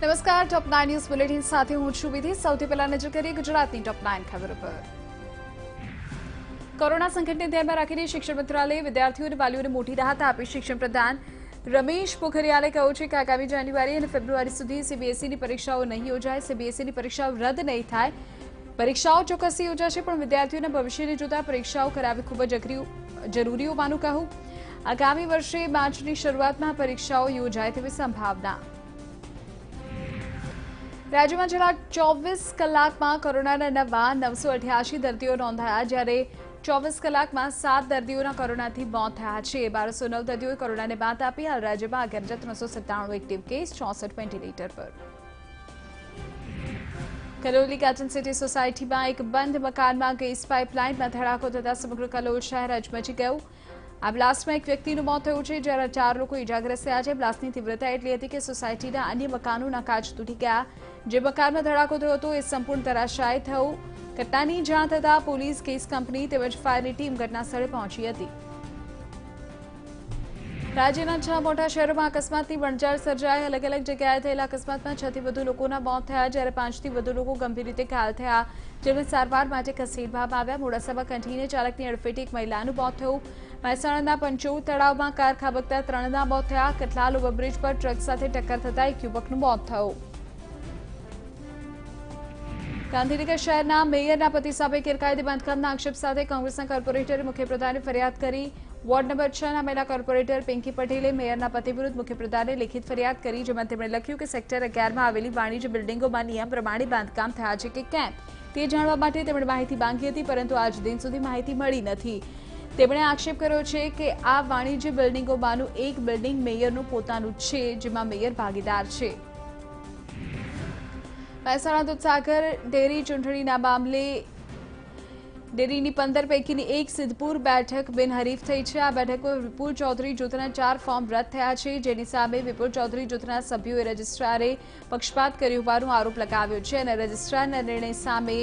નમસ્કાર, ટોપ 9 news bulletin સાથે હું છું વિધિ। સૌથી પહેલા નજર કરીએ ગુજરાતની ટોપ 9 ખબરો પર। કોરોના સંકટને ધ્યાનમાં રાખીને શિક્ષણ મંત્રાલયે વિદ્યાર્થીઓ અને વાલીઓને મોટી રાહત આપી। શિક્ષણ પ્રધાન રમેશ પોખરિયાલે કહ્યું છે કે આગામી જાન્યુઆરી અને ફેબ્રુઆરી સુધી સીબીએસઈની પરીક્ષાઓ નહીં યોજાય। સીબીએસઈની પરીક્ષાઓ રદ નહીં થાય। પરીક્ષાઓ ચોક્કસથી યોજાશે, પણ વિદ્યાર્થીઓના ભવિષ્યને જોતા પરીક્ષાઓ કરાવવી ખૂબ જ જરૂરી હોવાનું કહ્યું। આગામી વર્ષે માર્ચની શરૂઆતમાં પરીક્ષાઓ યોજાય તેવી સંભાવના। રાજ્યમાં છેલ્લા 24 કલાકમાં કોરોનાના નવા 988 દર્દીઓ નોંધાયા, જ્યારે 24 કલાકમાં 7 દર્દીઓના કોરોનાથી મોત થયા છે। 1209 દર્દીઓએ કોરોનાને માત આપી। હાલ રાજ્યમાં 11,397 એક્ટિવ કેસ, 64 વેન્ટિલેટર પર। કલોલની કેટન સિટી સોસાયટીમાં એક બંધ મકાનમાં ગેસ પાઇપલાઇનમાં ધડાકો થતાં સમગ્ર કલોલ શહેર અચમચી ગયું। આ બ્લાસ્ટમાં એક વ્યક્તિનું મોત થયું છે, જ્યારે 4 લોકો ઇજાગ્રસ્ત થયા છે। બ્લાસ્ટની તીવ્રતા એટલી હતી કે સોસાયટીના અન્ય મકાનોના કાચ તૂટી ગયા। જે મકાનમાં ધડાકો થયો હતો એ સંપૂર્ણ ધરાશાયી થયું। ઘટનાની જાણ થતાં પોલીસ, ગેસ કંપની તેમજ ફાયરની ટીમ ઘટનાસ્થળે પહોંચી હતી। રાજ્યના 6 મોટા શહેરોમાં અકસ્માતની વણઝાર સર્જાઈ। અલગ અલગ જગ્યાએ થયેલા અકસ્માતમાં 6 થી વધુ લોકોના મોત થયા, જ્યારે 5 થી વધુ લોકો ગંભીર રીતે ઘાયલ થયા, જેમને સારવાર માટે ખસેડવામાં આવ્યા। મોડાસામાં કંઠીને ચાલકની અડફેટે એક મહિલાનું મોત થયું। મહેસાણાના પંચોળ તળાવમાં કાર ખાબકતા 3ના મોત થયા। કઠલાલ ઓવરબ્રિજ પર ટ્રક સાથે ટક્કર થતાં એક યુવકનું મોત થયું। ગાંધીનગર શહેરના મેયરના પતિ સામે ગેરકાયદે બાંધકામના આક્ષેપ સાથે કોંગ્રેસના કોર્પોરેટરે મુખ્યપ્રધાને ફરિયાદ કરી। વોર્ડ નંબર 6 ના મહિલા કોર્પોરેટર પિંકી પટેલે મેયરના પતિ વિરુદ્ધ મુખ્યપ્રધાને લેખિત ફરિયાદ કરી, જેમાં તેમણે લખ્યું કે સેક્ટર 11માં આવેલી વાણિજ્ય બિલ્ડિંગોમાં નિયમ પ્રમાણે બાંધકામ થયા છે કે કેમ તે જાણવા માટે તેમણે માહિતી માંગી હતી, પરંતુ આજ દિન સુધી માહિતી મળી નથી। તેમણે આક્ષેપ કર્યો છે કે આ વાણિજ્ય બિલ્ડિંગોમાંનું એક બિલ્ડિંગ મેયરનું પોતાનું છે, જેમાં મેયર ભાગીદાર છે। મહેસાણા દૂધસાગર ડેરી ચૂંટણીના મામલે ડેરીની 15 પૈકીની એક સિદ્ધપુર બેઠક બિનહરીફ થઈ છે। આ બેઠકમાં વિપુલ ચૌધરી જૂથના 4 ફોર્મ રદ થયા છે, જેની સામે વિપુલ ચૌધરી જૂથના સભ્યોએ રજિસ્ટ્રારે પક્ષપાત કર્યો હોવાનો આરોપ લગાવ્યો છે, અને રજિસ્ટ્રારના નિર્ણય સામે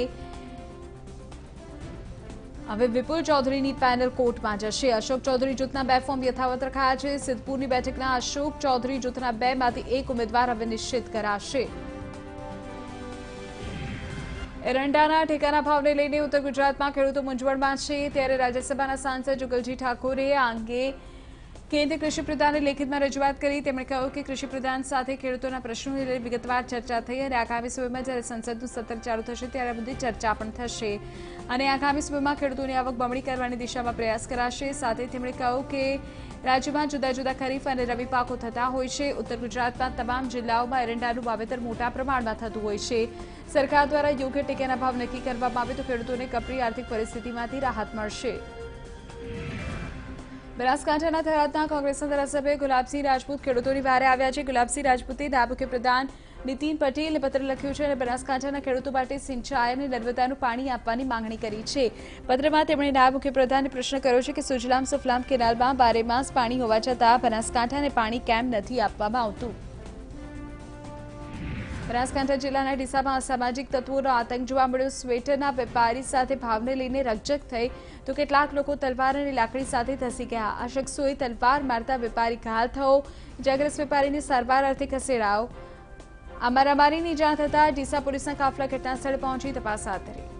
હવે વિપુલ ચૌધરીની પેનલ કોર્ટમાં જશે। અશોક ચૌધરી જૂથના 2 ફોર્મ યથાવત રખાયા છે। સિદ્ધપુરની બેઠકના અશોક ચૌધરી જૂથના 2 માંથી 1 ઉમેદવાર હવે નિશ્ચિત કરાશે। એરંડાના ટેકાના ભાવને લઈને ઉત્તર ગુજરાતમાં ખેડૂતો મૂંઝવણમાં છે, ત્યારે રાજ્યસભાના સાંસદ જુગલજી ઠાકોરે આ અંગે કેન્દ્રીય કૃષિ પ્રધાનને લેખિતમાં રજૂઆત કરી। તેમણે કહ્યું કે કૃષિ પ્રધાન સાથે ખેડૂતોના પ્રશ્નોને લઈને વિગતવાર ચર્ચા થઈ, અને આગામી સમયમાં જ્યારે સંસદનું સત્ર ચાલુ થશે ત્યારે બધી ચર્ચા પણ થશે, અને આગામી સમયમાં ખેડૂતોની આવક બમણી કરવાની દિશામાં પ્રયાસ કરાશે। સાથે તેમણે કહ્યું કે રાજ્યમાં જુદા જુદા ખરીફ અને રવિ પાકો થતા હોય છે। ઉત્તર ગુજરાતમાં તમામ જિલ્લાઓમાં એરંડાનું વાવેતર મોટા પ્રમાણમાં થતું હોય છે। સરકાર દ્વારા યોગ્ય ટેકાના ભાવ નક્કી કરવામાં આવે તો ખેડૂતોને કપરી આર્થિક પરિસ્થિતિમાંથી રાહત મળશે। બનાસકાંઠાના થરાદના કોંગ્રેસના ધારાસભ્ય ગુલાબસિંહ રાજપૂત ખેડૂતોની વારે આવ્યા છે। ગુલાબસિંહ રાજપૂતે નાયબ મુખ્યપ્રધાન નીતિન પટેલને પત્ર લખ્યું છે, અને બનાસકાંઠાના ખેડૂતો માટે સિંચાઈ અને નર્મદાનું પાણી આપવાની માંગણી કરી છે। પત્રમાં તેમણે નાયબ મુખ્યપ્રધાનને પ્રશ્ન કર્યો છે કે સુજલામ સુફલામ કેનાલમાં 12 માસ પાણી હોવા છતાં બનાસકાંઠાને પાણી કેમ નથી આપવામાં આવતું। બનાસકાંઠા જિલ્લાના ડીસામાં અસામાજિક તત્વોનો આતંક જોવા મળ્યો। સ્વેટરના વેપારી સાથે ભાવને લઈને રકઝક થઈ તો કેટલાક લોકો તલવાર અને લાકડી સાથે ધસી ગયા। આ શખ્સોએ તલવાર મારતા વેપારી ઘાયલ થયો, ઇજાગ્રસ્ત વેપારીને સારવાર અર્થે ખસેડાયો। આ મારામારીની જાણ થતાં ડીસા પોલીસના કાફલા ઘટનાસ્થળે પહોંચી તપાસ હાથ ધરી।